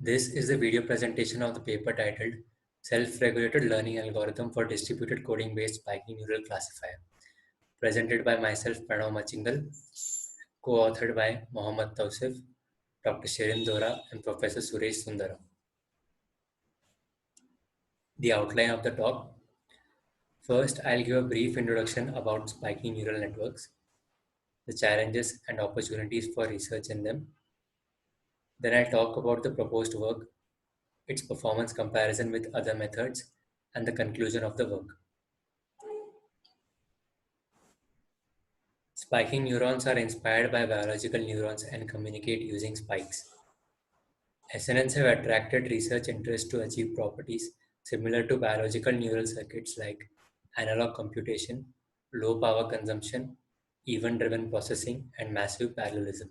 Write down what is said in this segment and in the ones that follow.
This is a video presentation of the paper titled Self-Regulated Learning Algorithm for Distributed Coding-Based Spiking Neural Classifier, presented by myself, Pranav Machingal, co-authored by Mohammad Tausif, Dr. Shirin Dora, and Professor Suresh Sundaram. The outline of the talk. First, I'll give a brief introduction about spiking neural networks, the challenges and opportunities for research in them. Then I'll talk about the proposed work, its performance comparison with other methods, and the conclusion of the work. Spiking neurons are inspired by biological neurons and communicate using spikes. SNNs have attracted research interest to achieve properties similar to biological neural circuits like analog computation, low power consumption, event-driven processing, and massive parallelism.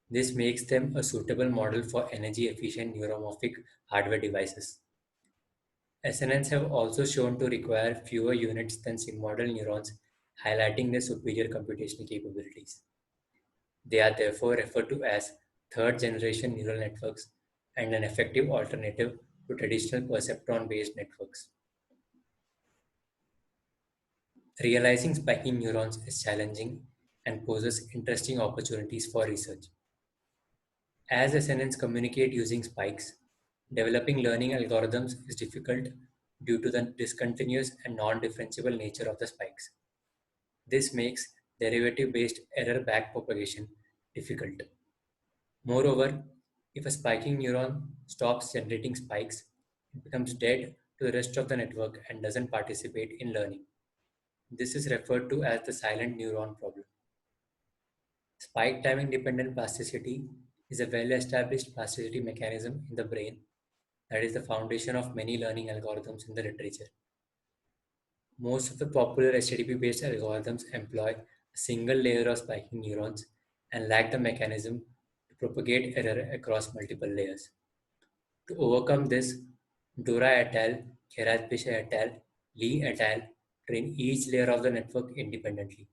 This makes them a suitable model for energy-efficient neuromorphic hardware devices. SNNs have also shown to require fewer units than model neurons, highlighting their superior computational capabilities. They are therefore referred to as third-generation neural networks and an effective alternative to traditional perceptron-based networks. Realizing spiking neurons is challenging and poses interesting opportunities for research. As SNNs communicate using spikes, developing learning algorithms is difficult due to the discontinuous and non-differentiable nature of the spikes. This makes derivative-based error backpropagation difficult. Moreover, if a spiking neuron stops generating spikes, it becomes dead to the rest of the network and doesn't participate in learning. This is referred to as the silent neuron problem. Spike timing dependent plasticity is a well-established plasticity mechanism in the brain that is the foundation of many learning algorithms in the literature. Most of the popular HTTP-based algorithms employ a single layer of spiking neurons and lack the mechanism to propagate error across multiple layers. To overcome this, Dora et al., Kherat-Pisha et al., Lee et al. Train each layer of the network independently.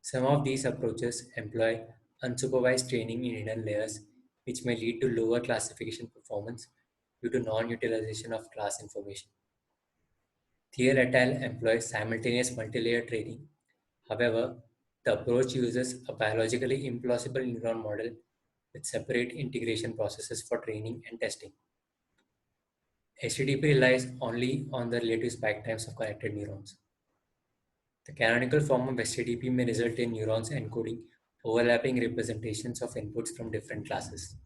Some of these approaches employ unsupervised training in hidden layers, which may lead to lower classification performance due to non-utilization of class information. Thiel et al. Employs simultaneous multilayer training. However, the approach uses a biologically implausible neuron model with separate integration processes for training and testing. HTTP relies only on the relative spike times of connected neurons. The canonical form of HTTP may result in neurons encoding overlapping representations of inputs from different classes.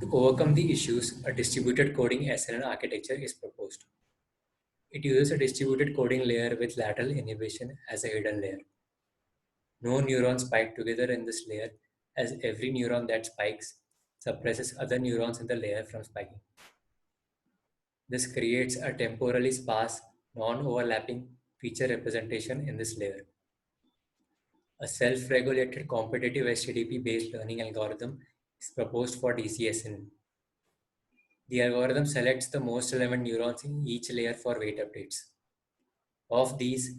To overcome the issues, a distributed coding SNN architecture is proposed. It uses a distributed coding layer with lateral inhibition as a hidden layer. No neurons spike together in this layer, as every neuron that spikes suppresses other neurons in the layer from spiking. This creates a temporally sparse, non-overlapping feature representation in this layer. A self-regulated competitive HTTP-based learning algorithm is proposed for DC-SNN. The algorithm selects the most relevant neurons in each layer for weight updates. Of these,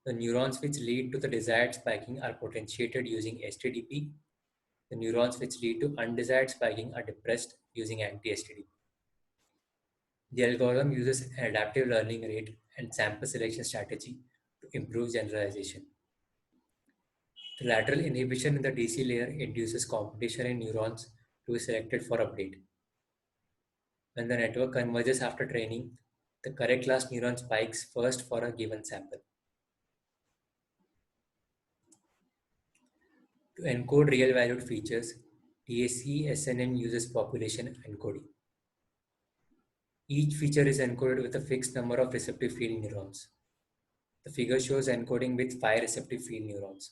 the neurons which lead to the desired spiking are potentiated using HTTP. The neurons which lead to undesired spiking are depressed using anti-HTTP. The algorithm uses an adaptive learning rate and sample selection strategy to improve generalization. The lateral inhibition in the DC layer induces competition in neurons to be selected for update. When the network converges after training, the correct class neuron spikes first for a given sample. To encode real-valued features, DC-SNN uses population encoding. Each feature is encoded with a fixed number of receptive field neurons. The figure shows encoding with 5 receptive field neurons.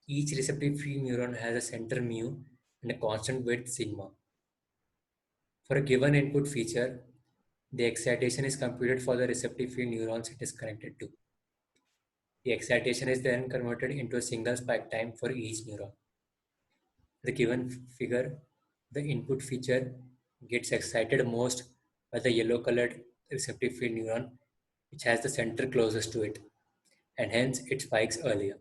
Each receptive field neuron has a center mu and a constant width sigma. For a given input feature, the excitation is computed for the receptive field neurons it is connected to. The excitation is then converted into a single spike time for each neuron. The given figure, the input feature gets excited most by the yellow colored receptive field neuron, which has the center closest to it, and hence it spikes earlier.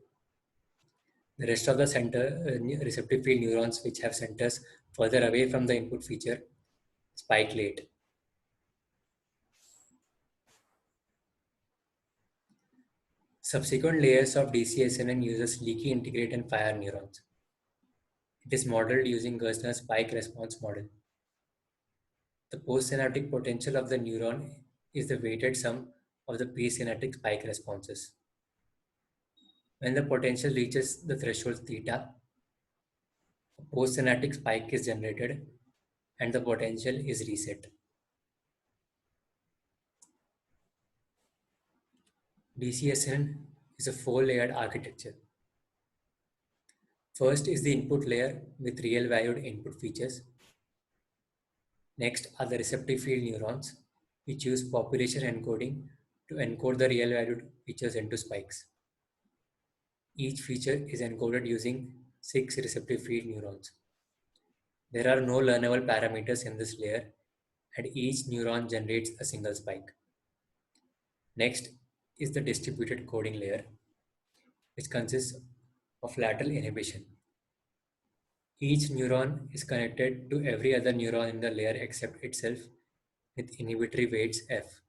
The rest of the receptive field neurons, which have centers further away from the input feature, spike late. Subsequent layers of DC-SNN uses leaky integrate and fire neurons. It is modeled using Gerstner's spike response model. The postsynaptic potential of the neuron is the weighted sum of the presynaptic spike responses. When the potential reaches the threshold theta, a postsynaptic spike is generated and the potential is reset. DC-SNN is a four-layered architecture. First is the input layer with real valued input features. Next are the receptive field neurons, which use population encoding to encode the real valued features into spikes. Each feature is encoded using 6 receptive field neurons. There are no learnable parameters in this layer, and each neuron generates a single spike. Next is the distributed coding layer, which consists of lateral inhibition. Each neuron is connected to every other neuron in the layer except itself with inhibitory weights F.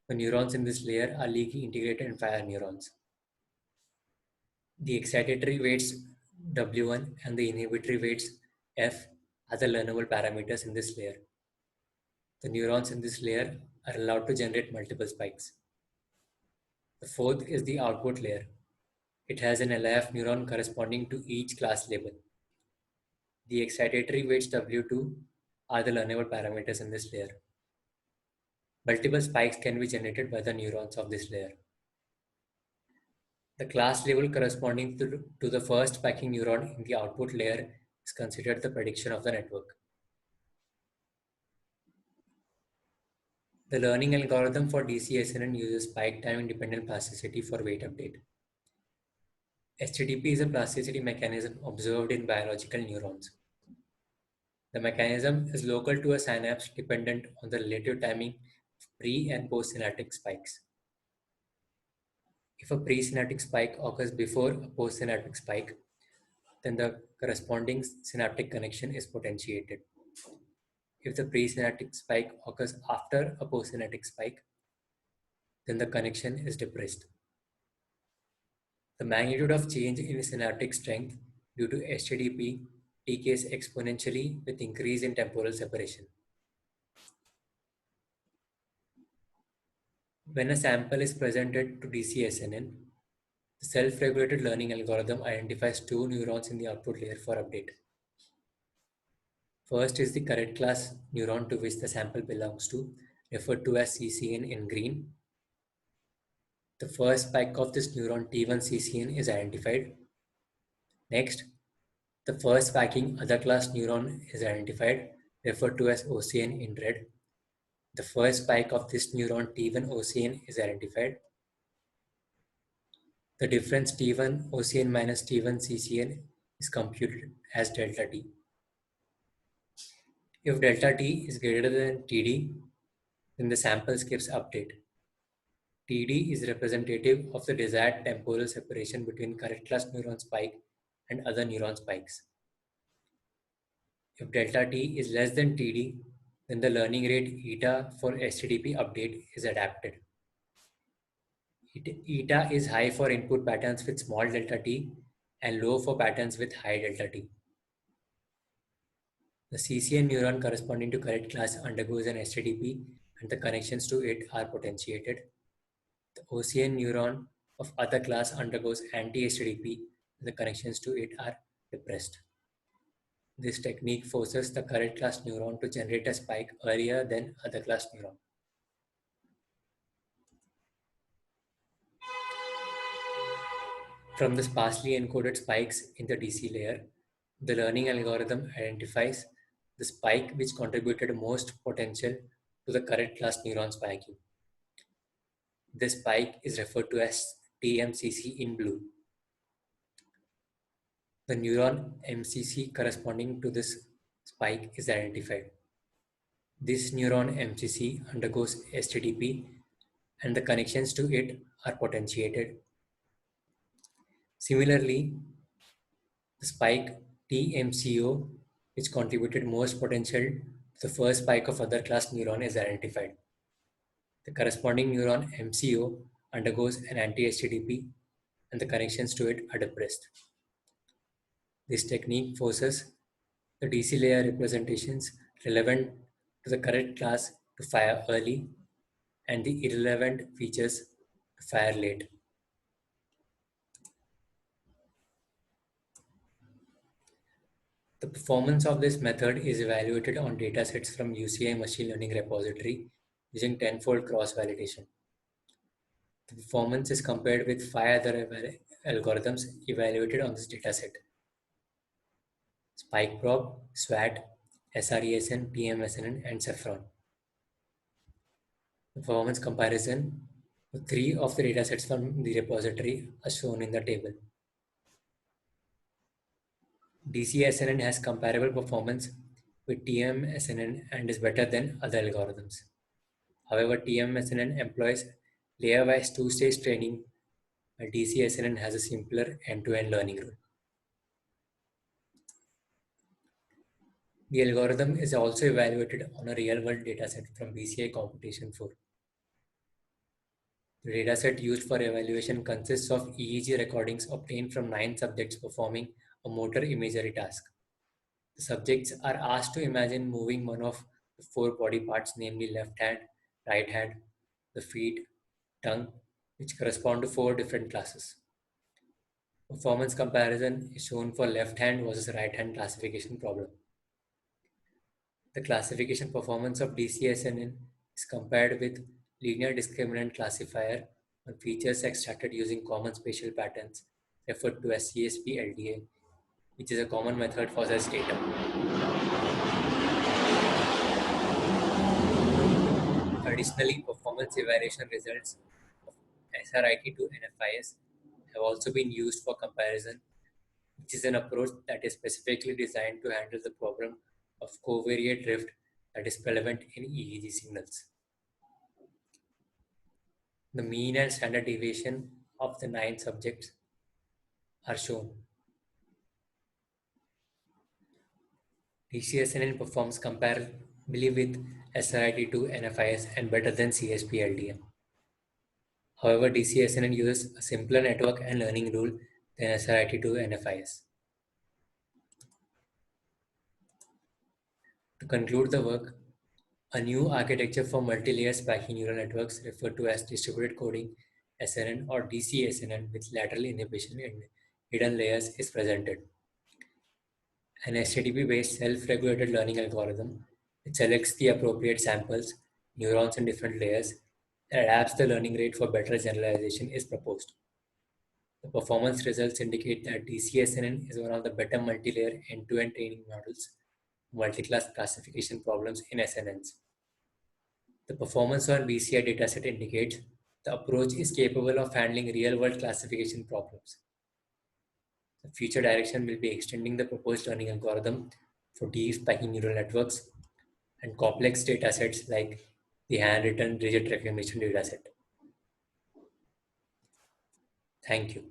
The neurons in this layer are leaky integrated and fire neurons. The excitatory weights W1 and the inhibitory weights F are the learnable parameters in this layer. The neurons in this layer are allowed to generate multiple spikes. The fourth is the output layer. It has an LIF neuron corresponding to each class label. The excitatory weights W2 are the learnable parameters in this layer. Multiple spikes can be generated by the neurons of this layer. The class label corresponding to the first spiking neuron in the output layer is considered the prediction of the network. The learning algorithm for DC-SNN uses spike time independent plasticity for weight update. HTTP is a plasticity mechanism observed in biological neurons. The mechanism is local to a synapse dependent on the relative timing of pre- and postsynaptic spikes. If a presynaptic spike occurs before a postsynaptic spike, then the corresponding synaptic connection is potentiated. If the presynaptic spike occurs after a postsynaptic spike, then the connection is depressed. The magnitude of change in synaptic strength due to HTTP decays exponentially with increase in temporal separation. When a sample is presented to DC-SNN, the self-regulated learning algorithm identifies two neurons in the output layer for update. First is the correct class neuron to which the sample belongs to, referred to as CCN in green. The first spike of this neuron T1 CCN is identified. Next, the first spiking other class neuron is identified, referred to as OCN in red. The first spike of this neuron T1 OCN is identified. The difference T1 OCN minus T1 CCN is computed as delta T. If delta T is greater than TD, then the sample skips update. TD is representative of the desired temporal separation between correct class neuron spike and other neuron spikes. If delta T is less than TD, then the learning rate eta for HTTP update is adapted. Eta is high for input patterns with small delta T and low for patterns with high delta T. The CCN neuron corresponding to correct class undergoes an HTTP and the connections to it are potentiated. The OCN neuron of other class undergoes anti-HTTP and the connections to it are depressed. This technique forces the correct class neuron to generate a spike earlier than other class neuron. From the sparsely encoded spikes in the DC layer, the learning algorithm identifies the spike which contributed most potential to the correct class neuron spiking. This spike is referred to as TMCC in blue. The neuron MCC corresponding to this spike is identified. This neuron MCC undergoes HTTP and the connections to it are potentiated. Similarly, The spike TMCO, which contributed most potential to the first spike of other class neuron, is identified. The corresponding neuron MCO undergoes an anti-HTTP and the connections to it are depressed. This technique forces the DC layer representations relevant to the correct class to fire early and the irrelevant features to fire late. The performance of this method is evaluated on datasets from UCI machine learning repository using tenfold cross-validation. The performance is compared with five other algorithms evaluated on this dataset: SpikeProp, SWAT, SRESN, TMSNN, and Saffron. The performance comparison for three of the datasets from the repository are shown in the table. DC-SNN has comparable performance with TMSNN and is better than other algorithms. However, TMSNN employs layer-wise two-stage training, while DC-SNN has a simpler end-to-end learning rule. The algorithm is also evaluated on a real-world dataset from BCI Computation 4. The dataset used for evaluation consists of EEG recordings obtained from 9 subjects performing a motor imagery task. The subjects are asked to imagine moving one of the 4 body parts, namely left hand, right hand, the feet, tongue, which correspond to 4 different classes. Performance comparison is shown for left hand versus right hand classification problem. The classification performance of DC-SNN is compared with linear discriminant classifier on features extracted using common spatial patterns, referred to as CSP-LDA, which is a common method for such data. Additionally, performance evaluation results of SRIT to NFIs have also been used for comparison, which is an approach that is specifically designed to handle the problem of covariate drift that is prevalent in EEG signals. The mean and standard deviation of the 9 subjects are shown. DC-SNN performs comparably with SRIT2 NFIs and better than CSP-LDA. However, DC-SNN uses a simpler network and learning rule than SRIT2 NFIs. To conclude the work, a new architecture for multi-layer spiky neural networks, referred to as distributed coding SNN or DC-SNN with lateral inhibition in hidden layers, is presented. An HTTP-based self-regulated learning algorithm which selects the appropriate samples, neurons in different layers, and adapts the learning rate for better generalization is proposed. The performance results indicate that DC-SNN is one of the better multi-layer end-to-end training models for multi-class classification problems in SNNs. The performance on BCI dataset indicates the approach is capable of handling real-world classification problems. The future direction will be extending the proposed learning algorithm for deep spiking neural networks and complex datasets like the handwritten digit recognition dataset. Thank you.